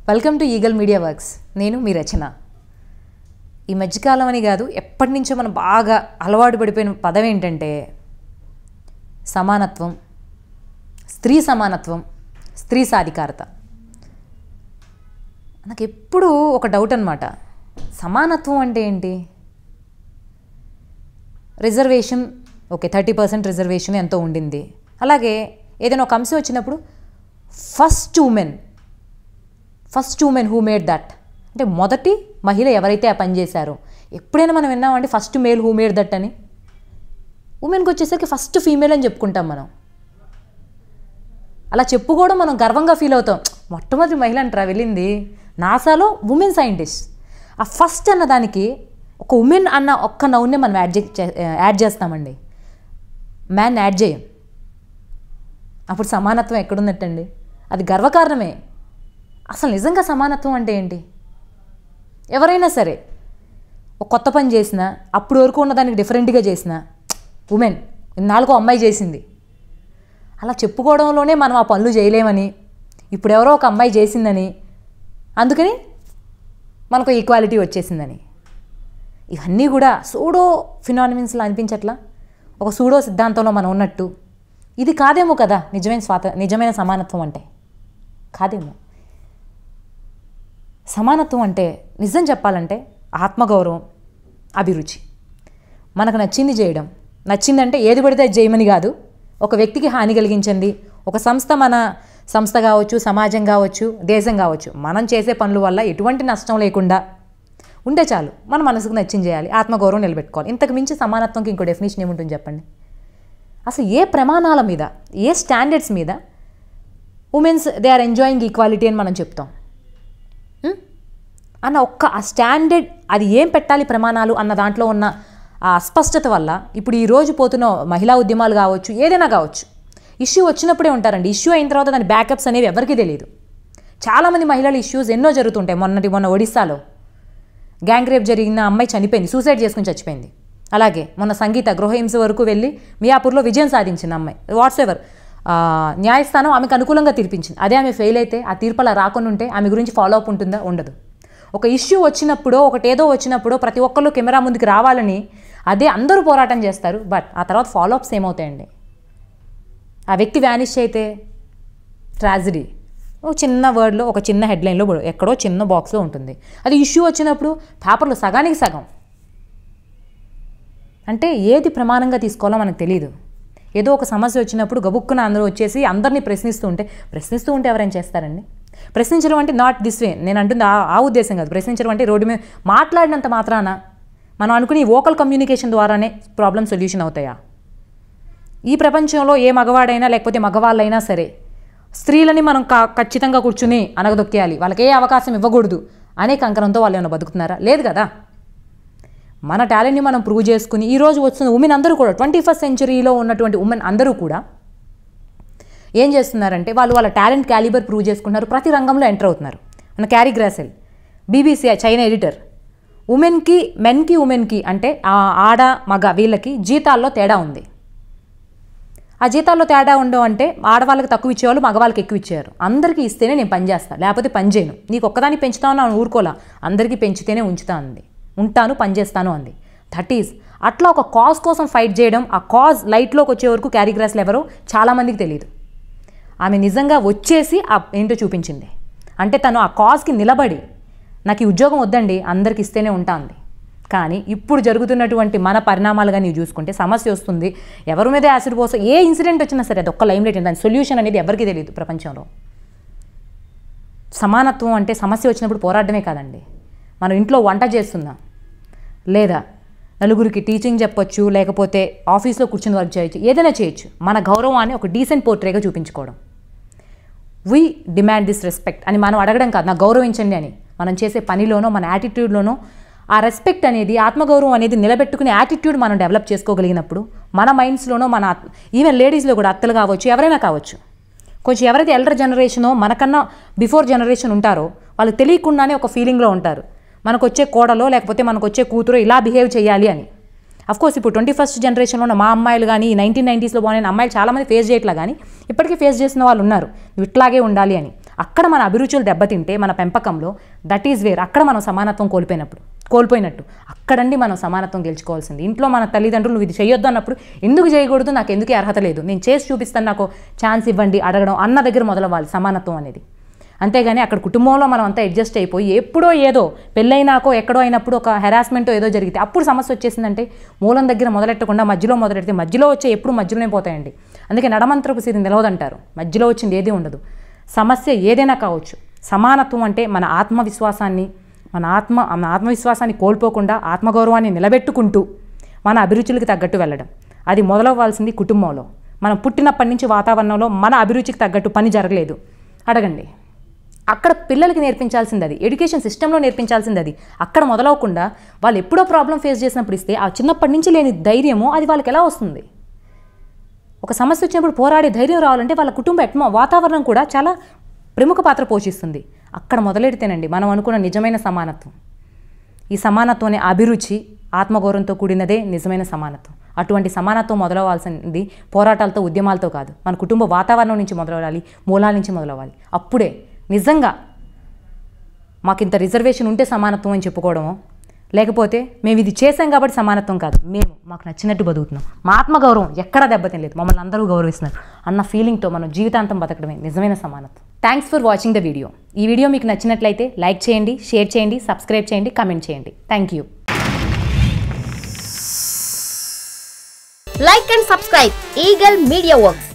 Welcome to eagle media works. నేను మీ రచన. ఈ మధ్యకాలం అని కాదు, ఎప్పటి నుంచో మనం బాగా అలవాటు పడిపోయిన పదం ఏంటంటే సమానత్వం, స్త్రీ సమానత్వం, స్త్రీ సాధికారత. నాకు ఎప్పుడు ఒక డౌట్ అన్నమాట, సమానత్వం అంటే ఏంటి? రిజర్వేషన్, ఓకే 30% రిజర్వేషన్ ఎంతో ఉండింది. అలాగే ఏదైనా ఒక అంశం వచ్చినప్పుడు first women who made that, అంటే మొదటి మహిళ ఎవరైతే ఆ పని చేశారో. ఎప్పుడైనా మనం విన్నామంటే first male who made that అని. ఉమెన్కి వచ్చేసరికి ఫస్ట్ ఫీమేల్ అని చెప్పుకుంటాం మనం. అలా చెప్పుకోవడం మనం గర్వంగా ఫీల్ అవుతాం. మొట్టమొదటి మహిళ అంటారా వెళ్ళింది నాసాలో ఉమెన్ సైంటిస్ట్. ఆ ఫస్ట్ అన్న దానికి ఒక ఉమెన్ అన్న ఒక్క నౌన్నే మనం యాడ్ చేస్తామండి, మ్యాన్ యాడ్ చేయం. అప్పుడు సమానత్వం ఎక్కడున్నట్టండి? అది గర్వకారణమే. అసలు నిజంగా సమానత్వం అంటే ఏంటి? ఎవరైనా సరే ఒక కొత్త పని చేసినా, అప్పుడు వరకు ఉన్నదానికి డిఫరెంట్గా చేసిన ఉమెన్, ఇన్నాళ్ళకు అమ్మాయి చేసింది అలా చెప్పుకోవడంలోనే మనం ఆ పనులు చేయలేమని, ఇప్పుడు ఎవరో ఒక అమ్మాయి చేసిందని, అందుకని మనకు ఈక్వాలిటీ వచ్చేసిందని. ఇవన్నీ కూడా సూడో ఫినామినన్స్లా అనిపించట్లా? ఒక సూడో సిద్ధాంతంలో మనం ఉన్నట్టు. ఇది కాదేమో కదా నిజమైన సమానత్వం అంటే. కాదేమో. సమానత్వం అంటే నిజం చెప్పాలంటే ఆత్మగౌరవం, అభిరుచి. మనకు నచ్చింది చేయడం. నచ్చిందంటే ఏది పడితే అది చేయమని కాదు, ఒక వ్యక్తికి హాని కలిగించింది, ఒక సంస్థ, మన సంస్థ కావచ్చు, సమాజం కావచ్చు, దేశం కావచ్చు, మనం చేసే పనుల వల్ల ఎటువంటి నష్టం లేకుండా ఉంటే చాలు. మన మనసుకు నచ్చింది చేయాలి, ఆత్మగౌరవం నిలబెట్టుకోవాలి. ఇంతకు మించి సమానత్వంకి ఇంకో డెఫినేషన్ ఏముంటుంది చెప్పండి? అసలు ఏ ప్రమాణాల మీద, ఏ స్టాండర్డ్స్ మీద women's they are enjoying equality అని మనం చెప్తాం అన్న ఒక్క ఆ స్టాండర్డ్, అది ఏం పెట్టాలి ప్రమాణాలు అన్న దాంట్లో ఉన్న ఆ అస్పష్టత వల్ల ఇప్పుడు ఈరోజు పోతున్న మహిళా ఉద్యమాలు కావచ్చు, ఏదైనా కావచ్చు, ఇష్యూ వచ్చినప్పుడే ఉంటారండి. ఇష్యూ అయిన తర్వాత దాని బ్యాకప్స్ అనేవి ఎవరికీ తెలియదు. చాలామంది మహిళల ఇష్యూస్ ఎన్నో జరుగుతుంటాయి. మొన్న ఒడిస్సాలో గ్యాంగ్ రేప్ జరిగిన అమ్మాయి చనిపోయింది, సూసైడ్ చేసుకుని చచ్చిపోయింది. అలాగే మొన్న సంగీత గృహహింస వరకు వెళ్ళి మియాపూర్లో విజయం సాధించిన అమ్మాయి. వాట్సెవర్ న్యాయస్థానం ఆమెకు అనుకూలంగా తీర్పించింది. అదే ఆమె ఫెయిల్ అయితే, ఆ తీర్పు అలా రాకుండా ఉంటే ఆమె గురించి ఫాలో అప్ ఉంటుందా? ఉండదు. ఒక ఇష్యూ వచ్చినప్పుడో, ఒకటేదో వచ్చినప్పుడో ప్రతి ఒక్కళ్ళు కెమెరా ముందుకు రావాలని అదే అందరూ పోరాటం చేస్తారు. బట్ ఆ తర్వాత ఫాలోఅప్స్ ఏమవుతాయండి? ఆ వ్యక్తి వ్యానిష్ అయితే ట్రాజడీ ఒక చిన్న వర్డ్లో, ఒక చిన్న హెడ్లైన్లో, ఎక్కడో చిన్న బాక్స్లో ఉంటుంది. అది ఇష్యూ వచ్చినప్పుడు పేపర్లో సగానికి సగం. అంటే ఏది ప్రమాణంగా తీసుకోవాలో మనకు తెలియదు. ఏదో ఒక సమస్య వచ్చినప్పుడు గబుక్కున అందరూ వచ్చేసి అందరినీ ప్రశ్నిస్తూ ఉంటే ఎవరైనా చేస్తారండి? ప్రశ్నించడం అంటే నాట్ దిస్ వే, నేను అంటుంది ఆ ఉద్దేశం కాదు. ప్రశ్నించడం అంటే రోడ్డు మీద మాట్లాడినంత మాత్రాన మనం అనుకుని వోకల్ కమ్యూనికేషన్ ద్వారానే ప్రాబ్లం సొల్యూషన్ అవుతాయా? ఈ ప్రపంచంలో ఏ మగవాడైనా లేకపోతే మగవాళ్ళైనా సరే స్త్రీలని మనం ఖచ్చితంగా కూర్చుని అనగదొక్కేయాలి, వాళ్ళకి ఏ అవకాశం ఇవ్వకూడదు అనే కంకణంతో వాళ్ళు ఏమైనా బతుకుతున్నారా? లేదు కదా. మన టాలెంట్ని మనం ప్రూవ్ చేసుకుని ఈరోజు వస్తున్న ఉమెన్ అందరూ కూడా 21st సెంచరీలో ఉన్నటువంటి ఉమెన్ అందరూ కూడా ఏం చేస్తున్నారంటే వాళ్ళ టాలెంట్ క్యాలిబర్ ప్రూవ్ చేసుకుంటున్నారు, ప్రతి రంగంలో ఎంటర్ అవుతున్నారు. మన క్యారీ గ్రాసెల్, BBC చైనా ఎడిటర్, మెన్కి అంటే ఆడ మగ వీళ్ళకి జీతాల్లో తేడా ఉంది. ఆ జీతాల్లో తేడా ఉండవు అంటే ఆడవాళ్ళకి తక్కువ ఇచ్చేవాళ్ళు మగవాళ్ళకి ఎక్కువ ఇచ్చేవారు. అందరికీ ఇస్తేనే నేను పని చేస్తాను, లేకపోతే పని చేయను. నీకు ఒక్కదాన్ని పెంచుతాను అని ఊరుకోలా, అందరికీ పెంచితేనే ఉంటాను, పని చేస్తాను అంది. దట్ ఈజ్ అట్లా ఒక కాజ్ కోసం ఫైట్ చేయడం. ఆ కాజ్ లైట్లోకి వచ్చే వరకు క్యారీ గ్రాస్లు ఎవరో చాలామందికి తెలియదు. ఆమె నిజంగా వచ్చేసి ఏంటో చూపించింది. అంటే తను ఆ కాజ్కి నిలబడి నాకు ఈ ఉద్యోగం వద్దండి, అందరికి ఇస్తేనే అంది. కానీ ఇప్పుడు జరుగుతున్నటువంటి మన పరిణామాలుగా నీవు చూసుకుంటే సమస్య వస్తుంది, ఎవరి మీద యాసిడ్ పోసో, ఏ ఇన్సిడెంట్ వచ్చినా సరే అది ఒక్క లైమ్లైట్, దాని సొల్యూషన్ అనేది ఎవరికి తెలియదు ప్రపంచంలో. సమానత్వం అంటే సమస్య వచ్చినప్పుడు పోరాడమే కాదండి. మనం ఇంట్లో వంట చేస్తున్నాం, లేదా నలుగురికి టీచింగ్ చెప్పొచ్చు, లేకపోతే ఆఫీస్లో కూర్చుని వర్క్ చేయొచ్చు, ఏదైనా చేయొచ్చు. మన గౌరవాన్ని ఒక డీసెంట్ పోర్ట్రేగా చూపించుకోవడం. వీ డిమాండ్ దిస్ రెస్పెక్ట్ అని మనం అడగడం కాదు, నాకు గౌరవించండి అని. మనం చేసే పనిలోనో, మన యాటిట్యూడ్లోనో ఆ రెస్పెక్ట్ అనేది, ఆత్మగౌరవం అనేది నిలబెట్టుకునే యాటిట్యూడ్ మనం డెవలప్ చేసుకోగలిగినప్పుడు మన మైండ్స్లోనో, ఈవెన్ లేడీస్లో కూడా, అత్తలు కావచ్చు, ఎవరైనా కావచ్చు, కొంచెం ఎవరైతే ఎల్డర్ జనరేషనో మనకన్నా బిఫోర్ జనరేషన్ ఉంటారో వాళ్ళు తెలియకుండానే ఒక ఫీలింగ్లో ఉంటారు, మనకు వచ్చే కోడలో లేకపోతే మనకు వచ్చే కూతురో ఇలా బిహేవ్ చేయాలి అని. అఫ్కోర్స్ ఇప్పుడు 21st జనరేషన్లో ఉన్న మా అమ్మాయిలు కానీ 1990sలో బాగున్న అమ్మాయిలు చాలామంది ఫేస్ చేయట్లా, కానీ ఇప్పటికీ ఫేస్ చేసిన వాళ్ళు ఉన్నారు, నువ్వు ఇట్లాగే ఉండాలి అని. అక్కడ మన అభిరుచులు దెబ్బతింటే మన పెంపకంలో దట్ ఈజ్ వేర్ అక్కడ మనం సమానత్వం కోల్పోయినట్టు అక్కడండి మనం సమానత్వం గెలుచుకోవాల్సింది. ఇంట్లో మన తల్లిదండ్రులు నువ్వు ఇది చేయొద్దు అన్నప్పుడు ఎందుకు చేయకూడదు, నాకు ఎందుకు అర్హత లేదు, నేను చేసి చూపిస్తాను, నాకు ఛాన్స్ ఇవ్వండి అడగడం అన్న దగ్గర మొదలవ్వాలి సమానత్వం అనేది. అంతేగాని అక్కడ కుటుంబంలో మనం అంతా అడ్జస్ట్ అయిపోయి ఎప్పుడో ఏదో పెళ్ళైనాకో ఎక్కడో అయినప్పుడు ఒక హెరాస్మెంటో ఏదో జరిగితే అప్పుడు సమస్య వచ్చేసిందంటే మూలం దగ్గర మొదలెట్టకుండా మధ్యలో మొదలెడితే మధ్యలో వచ్చే ఎప్పుడు మధ్యలోనే పోతాయండి. అందుకే నడమంత్రపు సిరి నిలవదంటారు. మధ్యలో వచ్చింది ఏది ఉండదు. సమస్య ఏదైనా కావచ్చు. సమానత్వం అంటే మన ఆత్మవిశ్వాసాన్ని కోల్పోకుండా ఆత్మగౌరవాన్ని నిలబెట్టుకుంటూ మన అభిరుచులకు తగ్గట్టు వెళ్ళడం. అది మొదలవ్వాల్సింది కుటుంబంలో. మనం పుట్టినప్పటి నుంచి వాతావరణంలో మన అభిరుచికి తగ్గట్టు పని జరగలేదు అడగండి. అక్కడ పిల్లలకి నేర్పించాల్సింది అది, ఎడ్యుకేషన్ సిస్టంలో నేర్పించాల్సింది అది. అక్కడ మొదలవకుండా వాళ్ళు ఎప్పుడో ప్రాబ్లం ఫేస్ చేసినప్పుడు ఇస్తే ఆ చిన్నప్పటి నుంచి లేని ధైర్యము అది వాళ్ళకి ఎలా వస్తుంది? ఒక సమస్య వచ్చినప్పుడు పోరాడే ధైర్యం రావాలంటే వాళ్ళ కుటుంబ వాతావరణం కూడా చాలా ప్రముఖ పాత్ర పోషిస్తుంది. అక్కడ మొదలెడితేనండి మనం అనుకున్న నిజమైన సమానత్వం. ఈ సమానత్వం అనే అభిరుచి ఆత్మగౌరవంతో కూడినదే నిజమైన సమానత్వం. అటువంటి సమానత్వం మొదలవ్వాల్సింది పోరాటాలతో ఉద్యమాలతో కాదు, మన కుటుంబ వాతావరణం నుంచి మొదలవ్వాలి, మూలాల నుంచి మొదలవ్వాలి. అప్పుడే నిజంగా మాకింత రిజర్వేషన్ ఉంటే సమానత్వం అని చెప్పుకోవడమో, లేకపోతే మేము ఇది చేసాం కాబట్టి సమానత్వం కాదు, మాకు నచ్చినట్టు బతుకుతున్నాం, మా ఆత్మగౌరవం ఎక్కడా దెబ్బతినలేదు, మమ్మల్ని అందరూ గౌరవిస్తున్నారు అన్న ఫీలింగ్తో మనం జీవితాంతం బతకడమే నిజమైన సమానత్వం. Thanks for watching the video. ఈ వీడియో మీకు నచ్చినట్లయితే లైక్ చేయండి, షేర్ చేయండి, సబ్స్క్రైబ్ చేయండి, కామెంట్ చేయండి. Thank you. Like and subscribe Eagle Media Works.